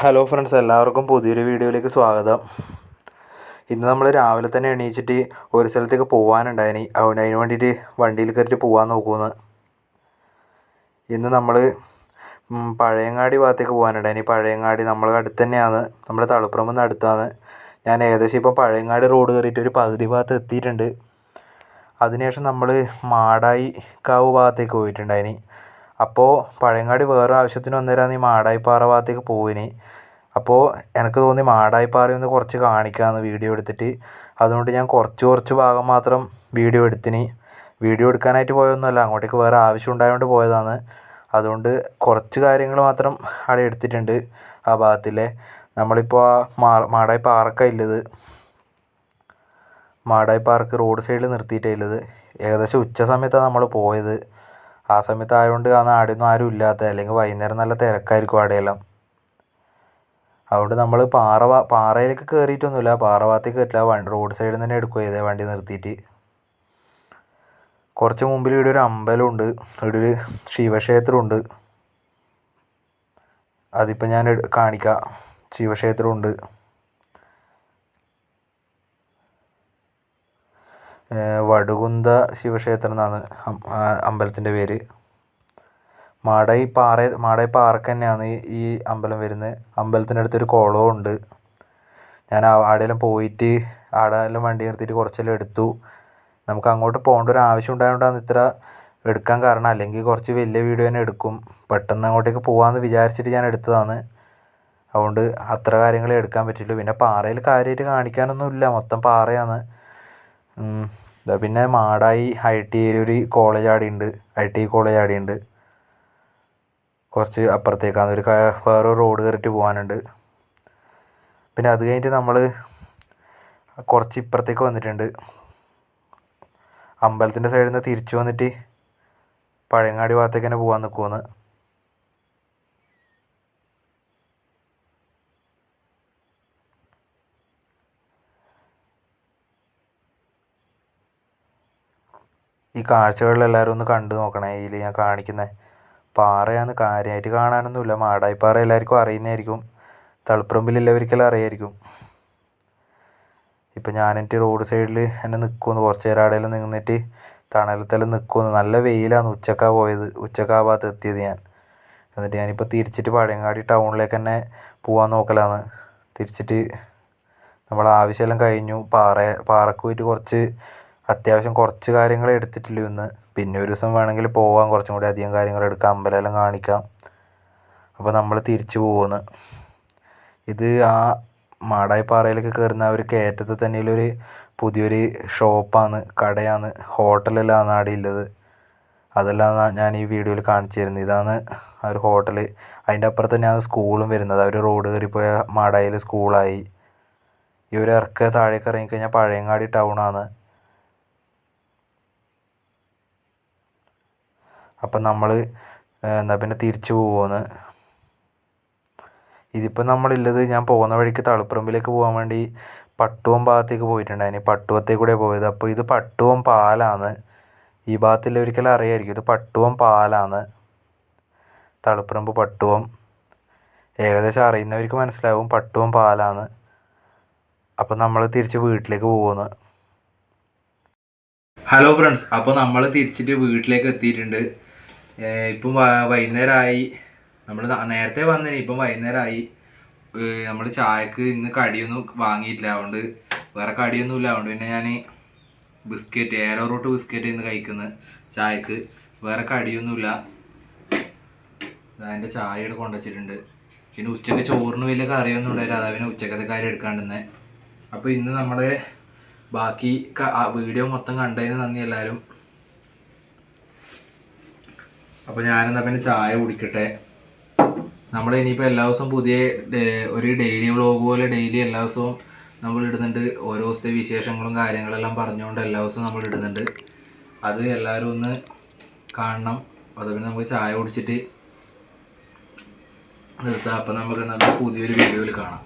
Hello friends, എല്ലാവർക്കും പുതിയൊരു വീഡിയോയിലേക്ക് സ്വാഗതം. ഇന്ന് നമ്മൾ രാവിലെ തന്നെ എണീച്ചിട്ട് ഒരു സ്ഥലത്തേക്ക് പോകാനുണ്ടായിനി. അതിന് വേണ്ടിയിട്ട് വണ്ടിയിൽ കയറിയിട്ട് പോകാൻ നോക്കുമെന്ന്. ഇന്ന് നമ്മൾ പഴയങ്ങാടി ഭാഗത്തേക്ക് പോകാനുണ്ടായിനി. പഴയങ്ങാടി നമ്മളെ അടുത്ത് തന്നെയാണ്, നമ്മുടെ തളിപ്പറമ്പിൽ നിന്ന് അടുത്താണ്. ഞാൻ ഏകദേശം ഇപ്പം പഴയങ്ങാടി റോഡ് കയറിയിട്ട് ഒരു പകുതി ഭാഗത്ത് എത്തിയിട്ടുണ്ട്. അതിനുശേഷം നമ്മൾ മാടായി കാവ് ഭാഗത്തേക്ക് പോയിട്ടുണ്ടായിനി. അപ്പോൾ പഴയങ്ങാടി വേറെ ആവശ്യത്തിന് വന്നേരാന്ന് ഈ മാടായിപ്പാറ ഭാഗത്തേക്ക് പോയിനി. അപ്പോൾ എനിക്ക് തോന്നി മാടായിപ്പാറയൊന്ന് കുറച്ച് കാണിക്കാമെന്ന് വീഡിയോ എടുത്തിട്ട്. അതുകൊണ്ട് ഞാൻ കുറച്ച് ഭാഗം മാത്രം വീഡിയോ എടുത്തിന്. വീഡിയോ എടുക്കാനായിട്ട് പോയതൊന്നുമല്ല, അങ്ങോട്ടേക്ക് വേറെ ആവശ്യം ഉണ്ടായതുകൊണ്ട് പോയതാണ്. അതുകൊണ്ട് കുറച്ച് കാര്യങ്ങൾ മാത്രം അവിടെ എടുത്തിട്ടുണ്ട്. ആ ഭാഗത്തിലെ നമ്മളിപ്പോൾ മാടായിപ്പാറക്കാണ് ഉള്ളത്. മാടായിപ്പാറക്ക് റോഡ് സൈഡിൽ നിർത്തിയിട്ടാണ്. ഏകദേശം ഉച്ച സമയത്താണ് നമ്മൾ പോയത്. ആ സമയത്ത് ആയതുകൊണ്ട് ആ നാടിന്നും ആരും ഇല്ലാത്ത, അല്ലെങ്കിൽ വൈകുന്നേരം നല്ല തിരക്കായിരിക്കും അവിടെയെല്ലാം. അതുകൊണ്ട് നമ്മൾ പാറയിലേക്ക് കയറിയിട്ടൊന്നുമില്ല, പാറ ഭാഗത്തേക്ക് കയറ്റില്ല, റോഡ് സൈഡിൽ തന്നെ എടുക്കുക ചെയ്തേ വണ്ടി നിർത്തിയിട്ട്. കുറച്ച് മുമ്പിൽ ഇവിടെ ഒരു അമ്പലമുണ്ട്, ഇവിടെ ഒരു ശിവക്ഷേത്രമുണ്ട്. അതിപ്പോൾ ഞാൻ കാണിക്കാം. ശിവക്ഷേത്രമുണ്ട്. വടുകുന്ത ശിവക്ഷേത്രം എന്നാണ് അമ്പലത്തിൻ്റെ പേര്. മാടായിപ്പാറക്ക് തന്നെയാണ് ഈ അമ്പലം വരുന്നത്. അമ്പലത്തിൻ്റെ അടുത്തൊരു കുളവും ഉണ്ട്. ഞാൻ അവിടെയെല്ലാം പോയിട്ട് അവിടെയെല്ലാം വണ്ടി നിർത്തിയിട്ട് കുറച്ചെല്ലാം എടുത്തു. നമുക്ക് അങ്ങോട്ട് പോകേണ്ട ഒരു ആവശ്യം ഉണ്ടായതുകൊണ്ടാണ് ഇത്ര എടുക്കാൻ കാരണം. അല്ലെങ്കിൽ കുറച്ച് വലിയ വീഡിയോ തന്നെ എടുക്കും. പെട്ടെന്ന് അങ്ങോട്ടേക്ക് പോകാമെന്ന് വിചാരിച്ചിട്ട് ഞാൻ എടുത്തതാണ്. അതുകൊണ്ട് അത്ര കാര്യങ്ങളെ എടുക്കാൻ പറ്റുള്ളൂ. പിന്നെ പാറയിൽ കാര്യമായിട്ട് കാണിക്കാനൊന്നുമില്ല, മൊത്തം പാറയാണ്. പിന്നെ മാടായി ITI ഒരു കോളേജ് അവിടെയുണ്ട്, ITI കോളേജ് അവിടെയുണ്ട്. കുറച്ച് അപ്പുറത്തേക്കാണ് വേറെ റോഡ് കയറിയിട്ട് പോകാനുണ്ട്. പിന്നെ അത് കഴിഞ്ഞിട്ട് നമ്മൾ കുറച്ച് ഇപ്പുറത്തേക്ക് വന്നിട്ടുണ്ട്. അമ്പലത്തിൻ്റെ സൈഡിൽ നിന്ന് തിരിച്ചു വന്നിട്ട് പഴയങ്ങാടി ഭാഗത്തേക്ക് തന്നെ പോകാൻ നിൽക്കുമെന്ന്. ഈ കാഴ്ചകളിലെല്ലാവരും ഒന്ന് കണ്ടു നോക്കണേ. ഇതിൽ ഞാൻ കാണിക്കുന്നത് പാറയാണ്, കാര്യമായിട്ട് കാണാനൊന്നുമില്ല. മാടായിപ്പാറ എല്ലാവർക്കും അറിയുന്നതായിരിക്കും, തളിപ്പറമ്പിലുള്ളവർക്കെല്ലാം അറിയായിരിക്കും. ഇപ്പം ഞാനെന്നിട്ട് റോഡ് സൈഡിൽ എന്നെ നിൽക്കുമെന്ന്, കുറച്ച് നേരം അവിടെയെല്ലാം നിന്നിട്ട് തണലത്തെല്ലാം നിൽക്കുമെന്ന്. നല്ല വെയിലാണ്, ഉച്ചക്കാണ് പോയത്, ഉച്ചക്കാ ഭാഗത്ത് എത്തിയത് ഞാൻ. എന്നിട്ട് ഞാനിപ്പോൾ തിരിച്ചിട്ട് പഴയങ്ങാടി ടൗണിലേക്ക് തന്നെ പോകാൻ നോക്കലാണ്. തിരിച്ചിട്ട് നമ്മളെ ആവശ്യമെല്ലാം കഴിഞ്ഞു. പാറക്ക് പോയിട്ട് അത്യാവശ്യം കുറച്ച് കാര്യങ്ങളെ എടുത്തിട്ടുള്ളൂ ഇന്ന്. പിന്നെ ഒരു ദിവസം വേണമെങ്കിൽ പോകാം, കുറച്ചും കൂടി അധികം കാര്യങ്ങൾ എടുക്കാം, അമ്പലമെല്ലാം കാണിക്കാം. അപ്പോൾ നമ്മൾ തിരിച്ചു പോകുന്നു. ഇത് ആ മാടായിപ്പാറയിലേക്ക് കയറുന്ന ഒരു കയറ്റത്തിൽ തന്നെയുള്ളൊരു പുതിയൊരു ഷോപ്പാണ്, കടയാണ്, ഹോട്ടലെല്ലാം അവിടെ ഉള്ളത്. അതെല്ലാം ഞാൻ ഈ വീഡിയോയിൽ കാണിച്ചു തരുന്നത്. ഇതാണ് ആ ഒരു ഹോട്ടൽ. അതിൻ്റെ അപ്പുറത്ത് തന്നെയാണ് സ്കൂളും വരുന്നത്. അവർ റോഡ് കയറിപ്പോയ മാടായിൽ സ്കൂളായി. ഈ ഒരു താഴേക്ക് ഇറങ്ങിക്കഴിഞ്ഞാൽ പഴയങ്ങാടി ടൗണാണ്. അപ്പം നമ്മൾ പിന്നെ തിരിച്ചു പോകുമെന്ന്. ഇതിപ്പോൾ നമ്മളുള്ളത്, ഞാൻ പോകുന്ന വഴിക്ക് തളിപ്പറമ്പിലേക്ക് പോകാൻ വേണ്ടി പട്ടുവം ഭാഗത്തേക്ക് പോയിട്ടുണ്ടായിന്. പട്ടുവത്തേക്ക് കൂടെ പോയത്. അപ്പോൾ ഇത് പട്ടുവം പാലാണ്. ഈ ഭാഗത്തുള്ളവർക്കെല്ലാം അറിയാമായിരിക്കും, ഇത് പട്ടുവം പാലാണ്, തളിപ്പറമ്പ് പട്ടുവം. ഏകദേശം അറിയുന്നവർക്ക് മനസ്സിലാവും, പട്ടുവം പാലാണ്. അപ്പം നമ്മൾ തിരിച്ച് വീട്ടിലേക്ക് പോകുന്നു. ഹലോ ഫ്രണ്ട്സ്, അപ്പോൾ നമ്മൾ തിരിച്ചിട്ട് വീട്ടിലേക്ക് എത്തിയിട്ടുണ്ട്. ഇപ്പം വൈകുന്നേരമായി. നമ്മൾ നേരത്തെ വന്നേനെ, ഇപ്പം വൈകുന്നേരമായി. നമ്മൾ ചായക്ക് ഇന്ന് കടിയൊന്നും വാങ്ങിയിട്ടില്ല, അതുകൊണ്ട് വേറെ കടിയൊന്നുമില്ല. അതുകൊണ്ട് പിന്നെ ഞാൻ ബിസ്ക്കറ്റ്, ഏരോ റൂട്ട് ബിസ്ക്കറ്റ് ഇന്ന് കഴിക്കുന്നത് ചായക്ക്. വേറെ കടിയൊന്നുമില്ല. അതിൻ്റെ ചായ കൊണ്ടുവച്ചിട്ടുണ്ട്. പിന്നെ ഉച്ചക്ക് ചോറിന് വലിയ കറിയൊന്നും ഉണ്ടായില്ല, അതാ പിന്നെ ഉച്ചക്കത്തെ കാര്യം എടുക്കാണ്ടിരുന്നത്. അപ്പോൾ ഇന്ന് നമ്മുടെ ബാക്കി വീഡിയോ മൊത്തം കണ്ടതിന് നന്ദി എല്ലാവരും. അപ്പോൾ ഞാനെന്താ പിന്നെ ചായ കുടിക്കട്ടെ. നമ്മൾ ഇനിയിപ്പോൾ എല്ലാ ദിവസവും പുതിയ ഒരു ഡെയിലി വ്ളോഗ് പോലെ ഡെയിലി എല്ലാ ദിവസവും നമ്മൾ ഇടുന്നുണ്ട്. ഓരോ ദിവസത്തെ വിശേഷങ്ങളും കാര്യങ്ങളെല്ലാം പറഞ്ഞുകൊണ്ട് എല്ലാ ദിവസവും നമ്മൾ ഇടുന്നുണ്ട്. അത് എല്ലാവരും ഒന്ന് കാണണം. അത് പിന്നെ നമുക്ക് ചായ കുടിച്ചിട്ട് നിർത്താം. അപ്പം നമുക്ക് പുതിയൊരു വീഡിയോയിൽ കാണാം.